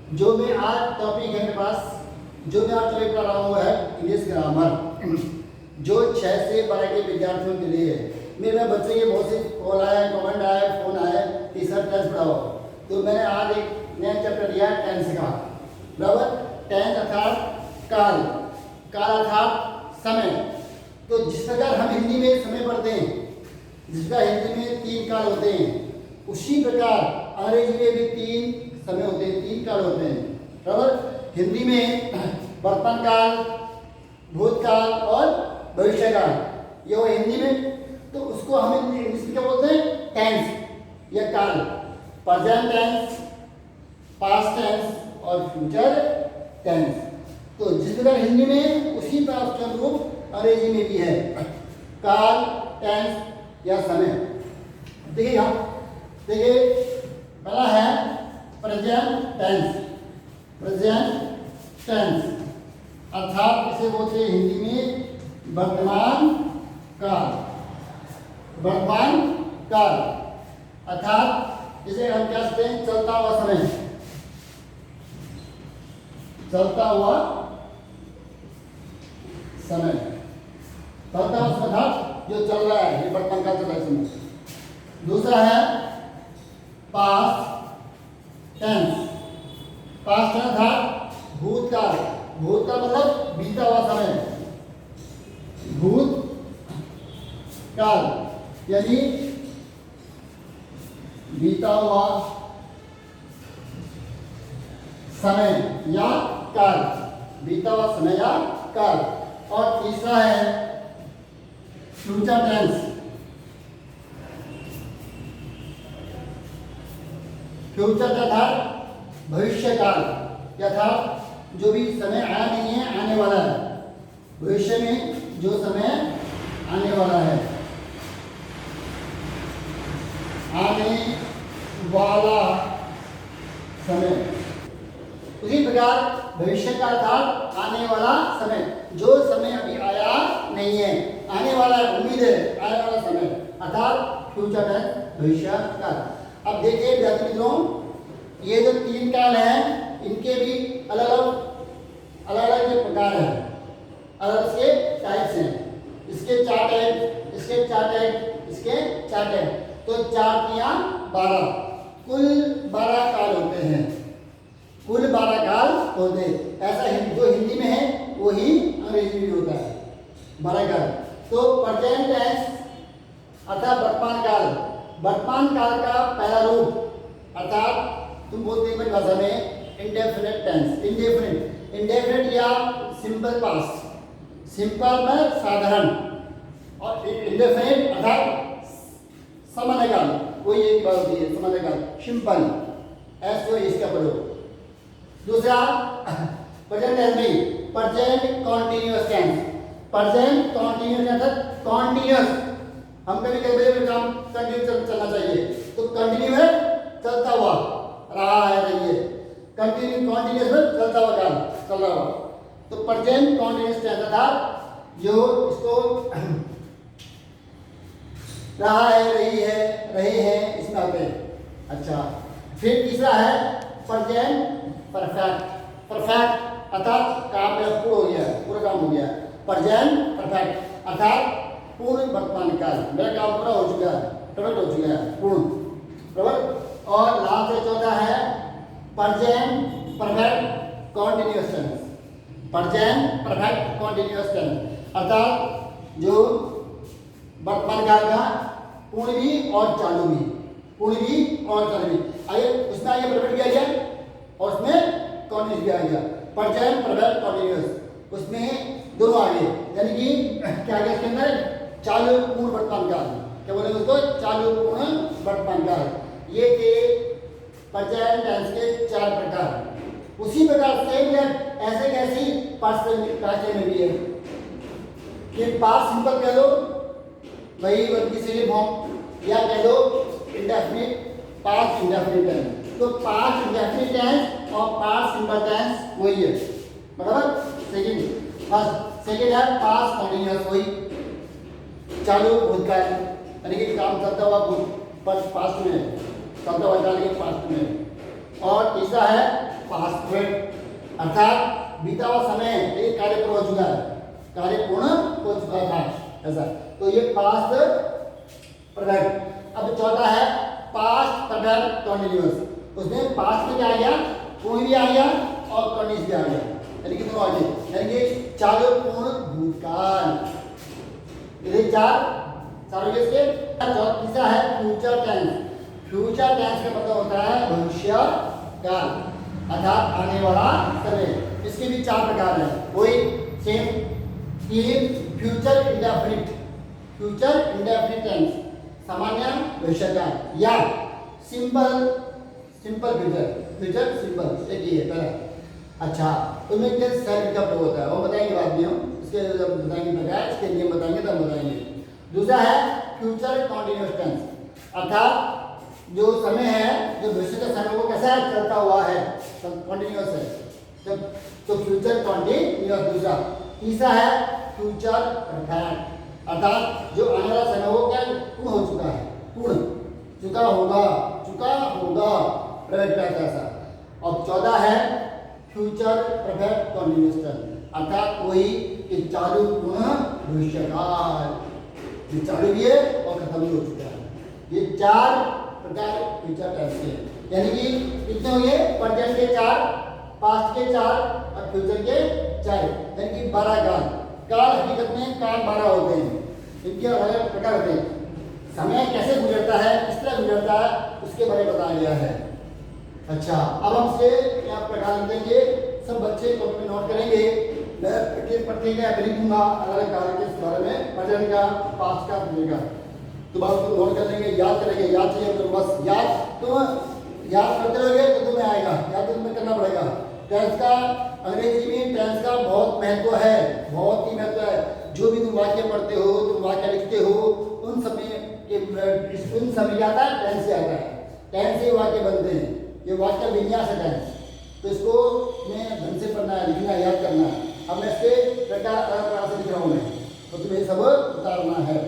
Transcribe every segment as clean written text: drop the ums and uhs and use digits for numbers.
जो मैं आज टॉपिक है मेरे पास, जो मैं आज टॉपिक पढ़ा रहा हूँ वो है इंग्लिश ग्रामर, जो 6 से 12 के विद्यार्थियों के लिए है। मेरे बच्चे के बहुत से कॉल आया, कमेंट आया, फोन आया कि सर टेंस पढ़ाओ, तो मैंने आज एक नया चैप्टर दिया टेंस का। बराबर, टेंस अर्थात काल, काल अर्थात समय। तो जिस प्रकार हम हिंदी में समय पढ़ते हैं, जिस प्रकार हिंदी में 3 काल होते हैं, उसी प्रकार अंग्रेजी में भी 3 समय होते हैं, 3 काल होते हैं। बराबर, हिंदी में वर्तमान काल, भूतकाल और भविष्य काल, ये वो हिंदी में। तो उसको हम इंग्लिश में क्या बोलते हैं? टेंस या काल। प्रेजेंट टेंस, पास्ट टेंस और फ्यूचर टेंस। तो जिस प्रकार हिंदी में उसी प्रकार उसके अनुरूप अंग्रेजी में भी है काल, टेंस या समय। देखिए हम देखिए, पहला है प्रेजेंट टेंस। प्रेजेंट टेंस अर्थात इसे बोलते हैं हिंदी में वर्तमान काल। वर्तमान काल अर्थात इसे हम क्या कहते हैं? चलता हुआ समय, चलता हुआ समय, चलता हुआ समय अर्थात जो चल रहा है, ये वर्तमान काल चल रहा है समय। दूसरा है पास्ट टेंस। पास्ट टेंस अर्थात भूतकाल। भूतकाल मतलब बीता हुआ समय, भूत काल यानी बीता हुआ समय या काल, बीता हुआ समय या काल। और तीसरा है फ्यूचर टेंस। फ्यूचर अर्थात भविष्य काल, अर्थात जो भी समय आया नहीं है, आने वाला है। भविष्य में जो समय आने वाला है, आने वाला समय। उसी प्रकार भविष्य का अर्थात आने वाला समय, जो समय अभी आया नहीं है, आने वाला है, उम्मीद है आने वाला समय, अर्थात फ्यूचर टेंस, भविष्य काल। अब देखिए विद्यार्थी मित्रों, ये जो 3 काल हैं, इनके भी अलग अलग जो प्रकार हैं, अलग इसके टाइप्स हैं। इसके 4 टाइप, इसके 4 टाइप, इसके 4 टाइप। तो 4 या 12, कुल 12 काल होते हैं, कुल 12 काल होते हैं। ऐसा जो हिंदी में है वही अंग्रेजी में होता है, 12 काल। तो प्रेजेंट टेंस अर्थात वर्तमान काल। वर्तमान काल का पहला रूप अर्थात तुम बोलते हैं भाषा में इंडेफिनिट टेंस। इंडेफिनिट या सिंपल पास्ट। सिंपल में साधारण, और इंडेफिनिट अर्थात सामान्य काल, कोई एक बात होती है सामान्य काल, सिंपल, ऐसे इसका प्रयोग। दूसरा प्रेजेंट टेंस में present continuous tense. Present continuous अर्थात कॉन्टिन्यूअस, हम कभी कभी काम कंटिन्यू चलना चाहिए, तो कंटिन्यू है, चलता हुआ रहा है, रही है। कॉन्टिन्यूअस में चलता हुआ काल, चल रहा हुआ। तो प्रेजेंट कॉन्टिन्यूअस टेंस अर्थात जो इसको रहा है, रही है, रहे हैं, इसमें आते हैं। अच्छा, फिर तीसरा है प्रेजेंट परफेक्ट। परफेक्ट अर्थात काम में पूर्ण हो गया, पूरा काम हो गया। प्रेजेंट परफेक्ट अर्थात पूर्ण वर्तमान काल, मेरा काम पूरा हो चुका है, परफेक्ट हो चुका है, पूर्ण, बराबर। और लास्ट से चौथा है present perfect continuous tense. Present perfect continuous tense अर्थात जो वर्तमान काल का पूर्ण भी और चालू भी, पूर्ण भी और चालू भी। आइए उसमें आइए परफेक्ट भी आ गया और उसमें कॉन्टिन्यूअस भी आ गया। प्रेजेंट परफेक्ट कॉन्टिन्यूअस, उसमें दोनों आ गए, यानी कि क्या आ गया इसके अंदर? चालू पूर्ण वर्तमान काल, क्या बोलेंगे उसको? चालू पूर्ण वर्तमान काल। ये थे प्रेजेंट टेंस के 4 प्रकार। उसी प्रकार सेम है ऐसे कैसी पास्ट में भी है कि पास्ट सिंपल कह लो, वही वर्ग से फॉर्म, या कह दो इंडेफिनिट, पास्ट इंडेफिनिट टेंस। तो पास्ट इंडेफिनिट टेंस और पास्ट सिंपल टेंस वही है, बराबर। सेकंड फर्स्ट सेकंड है पास्ट कंटीन्यूअस, वही चालू भूतकाल, यानी कि काम चलता हुआ पास्ट में, चलता हुआ काल के पास्ट में। और तीसरा है पास्ट परफेक्ट, अर्थात बीता हुआ समय एक कार्य पूर्ण हो चुका है, कार्य पूर्ण हो चुका था ऐसा, तो ये पास्ट परफेक्ट। अब चौथा है पास्ट परफेक्ट कंटीन्यूअस, उसमें पास्ट में क्या आ गया, कोई भी आ गया और कंटीन्यूअस भी आ गया, यानी कि दोनों आ गए, यानी कि चालू पूर्ण भूतकाल। ये चार हो गए इसके। तीसरा है फ्यूचर टेंस। फ्यूचर टेंस का मतलब होता है भविष्य काल, अर्थात आने वाला समय। इसके भी चार प्रकार हैं, वही सेम तीन, future indefinite, future indefinite tense, सामान्य भविष्य काल, या simple simple future, future simple, एक ही है पहला। अच्छा, उनमें किस शब्द का प्रयोग होता है वो बताएंगे बाद में हम, इसके जब बताएंगे प्रकार, इसके नियम बताएंगे तब बताएंगे। दूसरा है फ्यूचर कॉन्टिन्यूअस टेंस, अर्थात जो समय है, जो भविष्य का समय वो कैसा है, चलता हुआ है, कॉन्टिन्यूअस है, जब तो फ्यूचर कॉन्टिन्यूअस दूसरा। तीसरा है फ्यूचर परफेक्ट, अर्थात जो आने वाला समय वो क्या पूर्ण हो चुका है, पूर्ण चुका होगा, चुका होगा, परफेक्ट ऐसा। और चौथा है फ्यूचर परफेक्ट कॉन्टिन्यूअस टेंस, अर्थात वही कि चालू पूर्ण भविष्य काल, ये चालू भी है और खत्म भी हो चुका है। ये चार प्रकार फ्यूचर टेंस के, यानी कि कितने हो गए, प्रेजेंट के चार, पास्ट के चार और फ्यूचर के चार, यानी कि 12 काल। काल हकीकत में काल 12 होते हैं, इनके अलग अलग प्रकार होते हैं। समय कैसे गुजरता है, किस तरह गुजरता है, उसके बारे में बताया गया है। अच्छा, अब हम से क्या प्रकार देंगे, सब बच्चे कॉपी में नोट करेंगे, मैं प्रत्येक का लिखूंगा अलग अलग काल के बारे में, प्रेजेंट का, पास्ट का, फ्यूचर का, तो बात को नोट कर लेंगे, याद करेंगे। याद चाहिए तो बस याद, तुम याद करते रहोगे तो तुम्हें आएगा, याद तो तुम्हें करना पड़ेगा। टेंस का अंग्रेजी में टेंस का बहुत महत्व है, बहुत ही महत्व है। जो भी तुम वाक्य पढ़ते हो, तुम वाक्य लिखते हो, उन समय के उन समय आता है टेंस से आता है, टेंस से वाक्य बनते हैं, ये वाक्य विन्यास है टेंस, तो इसको मैं ढंग से पढ़ना है, लिखना, याद करना है। अब मैं इसके प्रकार अलग प्रकार से लिख रहा हूँ मैं, तो तुम्हें सब उतारना है।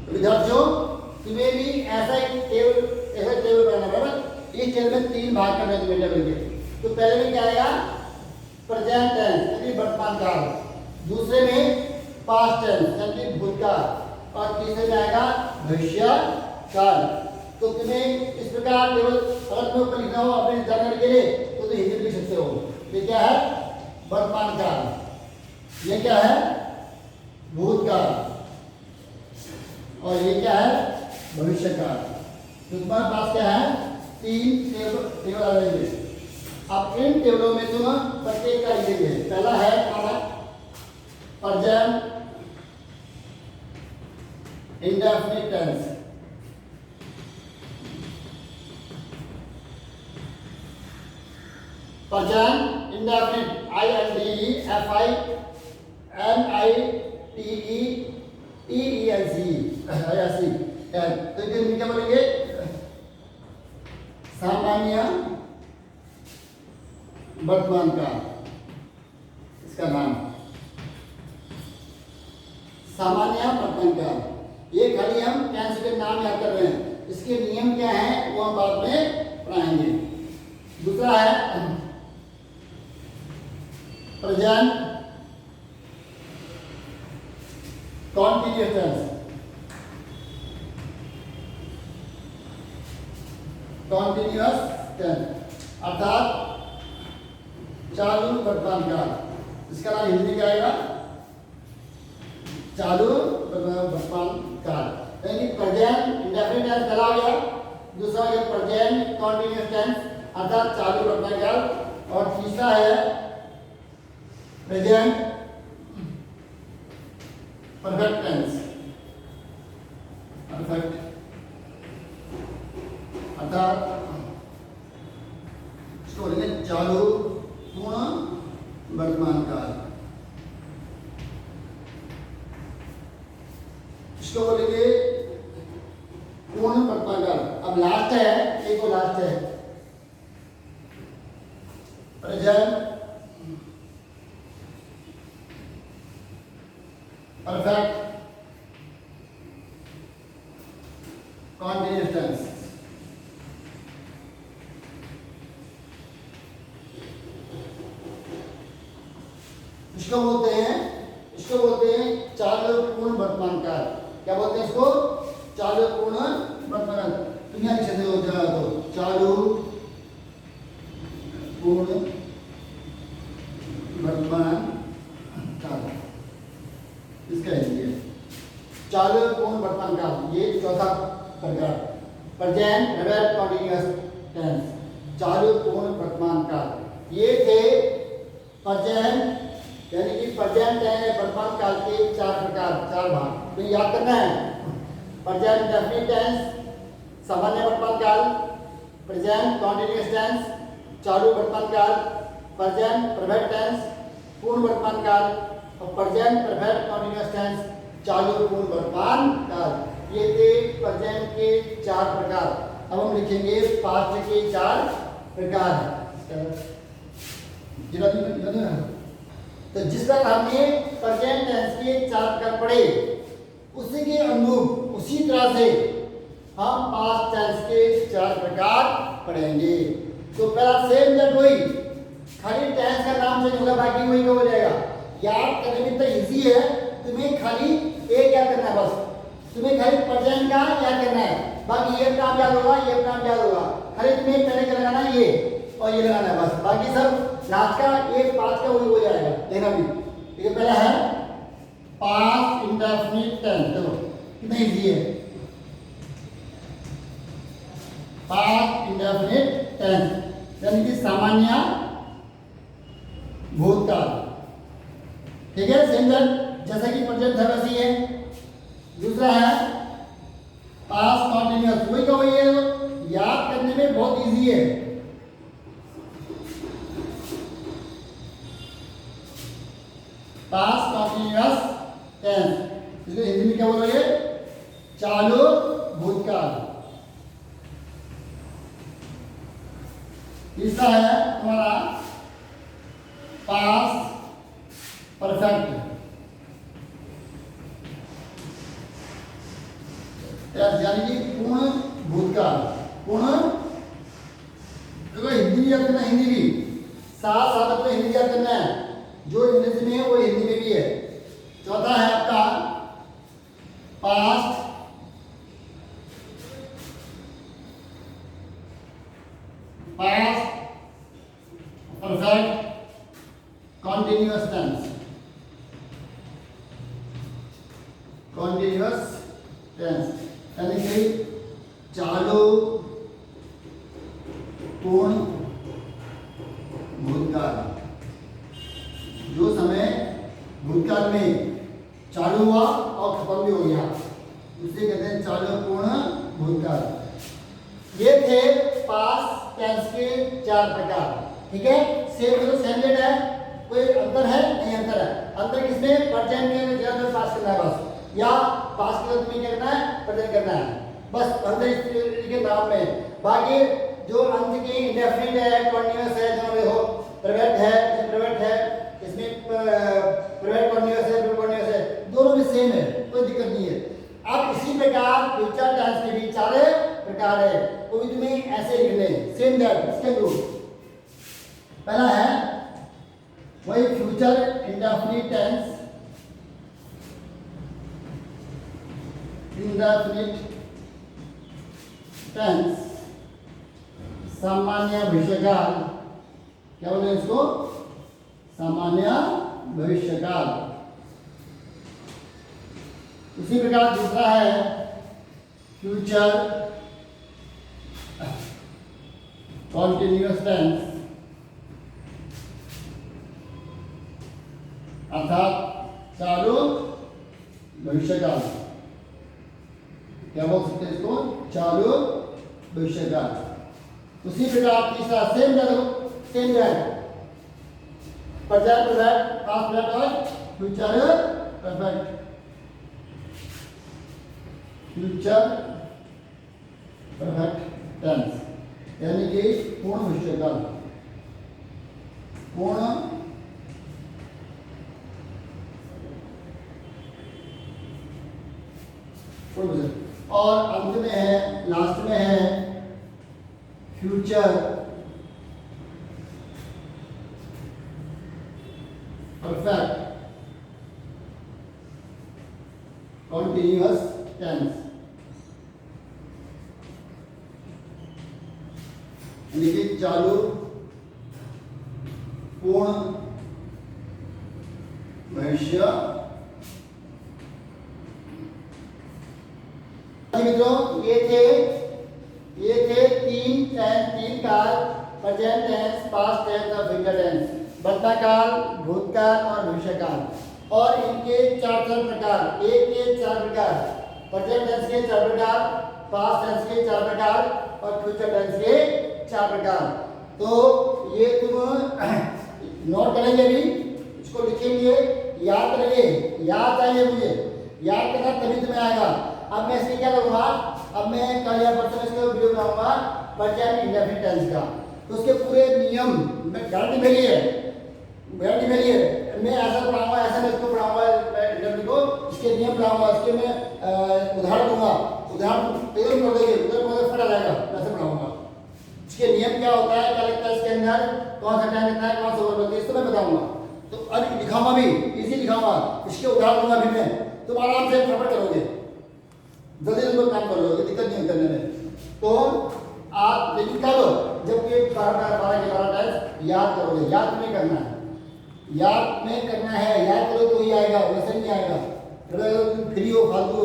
विद्यार्थियों, तुम्हें भी ऐसा टेबल बनाना है, बराबर। इस टेबल में 3 भाग करने हैं तुम्हें टेबल के। तो पहले में क्या आएगा, प्रेजेंट टेंस यानी वर्तमान काल, दूसरे में पास्ट टेंस यानी भूतकाल, और तीसरे में आएगा भविष्य काल। तो तुम्हें इस प्रकार टेबल अगर तुम्हें ऊपर लिखना हो अपने जानने के लिए तो तुम हिंदी में लिख सकते हो। ये क्या है, वर्तमान काल, ये क्या है, भूतकाल, और ये क्या है, भविष्य काल। तो तुम्हारे पास क्या है, 3 टेबल आ जाएंगे। अब इन टेबलों में तुम प्रत्येक का लिखेंगे। पहला है हमारा present indefinite tense, present indefinite, INDEFINITENC, तो ये क्या बोलेंगे, सामान्य वर्तमान काल, इसका नाम सामान्य वर्तमान काल। ये खाली हम टेंस के नाम याद कर रहे हैं, इसके नियम क्या हैं वो हम बाद में पढ़ाएंगे। दूसरा है present continuous tense, continuous tense अर्थात चालू वर्तमान काल, इसका नाम हिंदी क्या आएगा, चालू वर्तमान काल, यानी प्रेजेंट इंडेफिनिट टेंस पहला हो गया, दूसरा है प्रेजेंट कॉन्टिन्यूअस टेंस अर्थात चालू वर्तमान काल, और तीसरा है प्रेजेंट परफेक्ट टेंस, परफेक्ट अर्थात इसको बोलेंगे चालू पूर्ण वर्तमान काल, इसको बोलेंगे पूर्ण वर्तमान काल। अब लास्ट है, एक और लास्ट है प्रेजेंट परफेक्ट कॉन्टिन्यूअस टेंस, इसको बोलते हैं चालू पूर्ण वर्तमान काल। क्या बोलते हैं इसको? चालू पूर्ण वर्तमान काल। तो यहाँ लिख सकते हो तो चालू पूर्ण वर्तमान काल, इसका हिंदी है चालू पूर्ण वर्तमान काल। ये चौथा प्रकार, प्रेजेंट प्रेजेंट कंटीन्यूअस टेंस, चालू पूर्ण वर्तमान काल। ये थे प्रेजेंट यानी कि प्रेजेंट है वर्तमान काल के चार प्रकार, चार भाग। तो याद करना है, प्रेजेंट डेफिनिट टेंस सामान्य वर्तमान काल, प्रेजेंट कंटीन्यूअस टेंस चालू वर्तमान काल, प्रेजेंट परफेक्ट टेंस पूर्ण वर्तमान काल और प्रेजेंट परफेक्ट कंटीन्यूअस टेंस चालू पूर्ण वर्तमान काल। ये थे प्रेजेंट के चार प्रकार। अब हम लिखेंगे पास्ट के चार प्रकार। तो जिस तरह हमने प्रेजेंट टेंस के चार प्रकार पढ़े, उसी के अनुरूप उसी तरह से हम पास्ट टेंस के चार प्रकार पढ़ेंगे। तो पहला सेम दैट वही, खाली टेंस का नाम चेंज होगा, बाकी वही का हो जाएगा। याद करने में तो इजी है, तुम्हें खाली एक याद करना है बस। तुम्हें खाली प्रेजेंट का याद करना है, बाकी ये नाम याद होगा, ये नाम याद होगा। खाली तुम्हें पहले क्या लगाना है, ये और ये लगाना है बस। बाकी सब लास्ट का एक पास्ट का वही हो जाएगा। देखना भी, ये पहला है पास्ट इंडेफिनिट टेंस। चलो कितना इजी है, पास्ट इंडेफिनिट टेंस यानी कि सामान्य भूतकाल। ठीक है, सेम जैसा कि प्रेजेंट था वैसे ही है। दूसरा है पास्ट कंटीन्यूअस, वही का वही है, याद करने में बहुत इजी है। पास्ट कंटीन्यूअस टेंस, इसको हिंदी में क्या बोलोगे? चालू भूतकाल। तीसरा है तुम्हारा पास्ट परफेक्ट टेंस यानी कि पूर्ण भूतकाल। पूर्ण देखो हिंदी भी याद करना, हिंदी भी साथ साथ अपने हिंदी याद करना है, जो इंग्लिश में है वो हिंदी में भी है। चौथा है आपका past perfect continuous tense. Continuous tense यानी कि चालू पूर्ण भूतकाल। जो समय भूतकाल में चालू हुआ और खत्म भी हो गया, उसे कहते हैं चालू पूर्ण भूतकाल। ये थे पास्ट टेंस के चार प्रकार। ठीक है, सेम तो सेम डेट है, कोई अंतर है? नहीं अंतर है। अंतर किसमें? प्रेजेंट के जगह पास्ट करना है बस, या पास्ट के तुम्हें क्या करना है? प्रेजेंट करना है बस, अंतर इसके नाम में। बाकी जो अंत के इंडेफिनिट है, कंटीन्यूअस है, जो देखो परफेक्ट है, परफेक्ट है, इसमें प्राइवेट कंटीन्यूअस है, प्रेजेंट कंटीन्यूअस है, दोनों में सेम है, कोई दिक्कत नहीं है। अब इसी प्रकार फ्यूचर टेंस के भी चार प्रकार है, वो भी तुम्हें ऐसे लिखने सेम दैट। इसके अनुरूप पहला है वही future indefinite tense, indefinite tense सामान्य भविष्यकाल। क्या बोलते हैं इसको? सामान्य भविष्यकाल। उसी प्रकार दूसरा है फ्यूचर कॉन्टिन्यूअस टेंस, अर्थात चालू भविष्यकाल। क्या बोल सकते हैं इसको? चालू भविष्यकाल। उसी प्रकार तीसरा same present perfect, past perfect और future perfect. Future perfect tense यानी कि पूर्ण भविष्यकाल। पूर्ण और अंत में है, लास्ट में है फ्यूचर परफेक्ट कंटिन्यूअस टेंस, यानी कि चालू पूर्ण भविष्य। मित्रों ये थे तीन काल, प्रेजेंट टेंस, पास्ट टेंस और फ्यूचर टेंस, वर्तमान, भूतकाल और भविष्य काल। और इनके चार प्रकार, एक के चार प्रकार, प्रेजेंट टेंस के 4 प्रकार, पास्ट टेंस के 4 प्रकार और फ्यूचर टेंस के 4 प्रकार। तो ये तुम नोट करेंगे भी, इसको लिखेंगे, याद करेंगे, याद चाहिए मुझे, याद करना तभी तुम्हें आएगा। अब मैं इसमें क्या करूँगा, अब मैं कल या परसों इसका वीडियो बनाऊंगा प्रेजेंट इंडेफिनिट टेंस का, तो उसके पूरे नियम, मैं गारंटी मेरी है, मैं ऐसा पढ़ाऊंगा, ऐसा मैं इसको पढ़ाऊंगा, इंडेफिनिट को इसके नियम पढ़ाऊंगा, इसके मैं उदाहरण दूंगा, उदाहरण एकदम कर देंगे, उधर फटा जाएगा, ऐसे पढ़ाऊंगा। इसके नियम क्या होता है, क्या लगता है इसके अंदर, कौन सा टाइम लगता है, कौन सा वर्ब लगता है, इसको मैं बताऊंगा। तो अब लिखाऊंगा भी, इजी लिखाऊंगा, इसके उदाहरण दूंगा भी मैं, तुम आराम से फटाफट करोगे, जल्दी जल्दी काम कर लोगे, दिक्कत नहीं करने में। तो आप लेकिन कब, जब ये 12 के 12 टेंस याद करोगे, याद में करना है, याद में करना है, याद करो तो ही आएगा, वैसे नहीं आएगा। अगर तुम फ्री हो, फालतू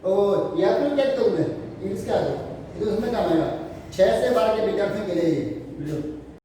हो, याद करो, क्या करूँ मैं, इंग्लिश क्या है तो उसमें काम आएगा। 6 से 12 के विद्यार्थियों के लिए वीडियो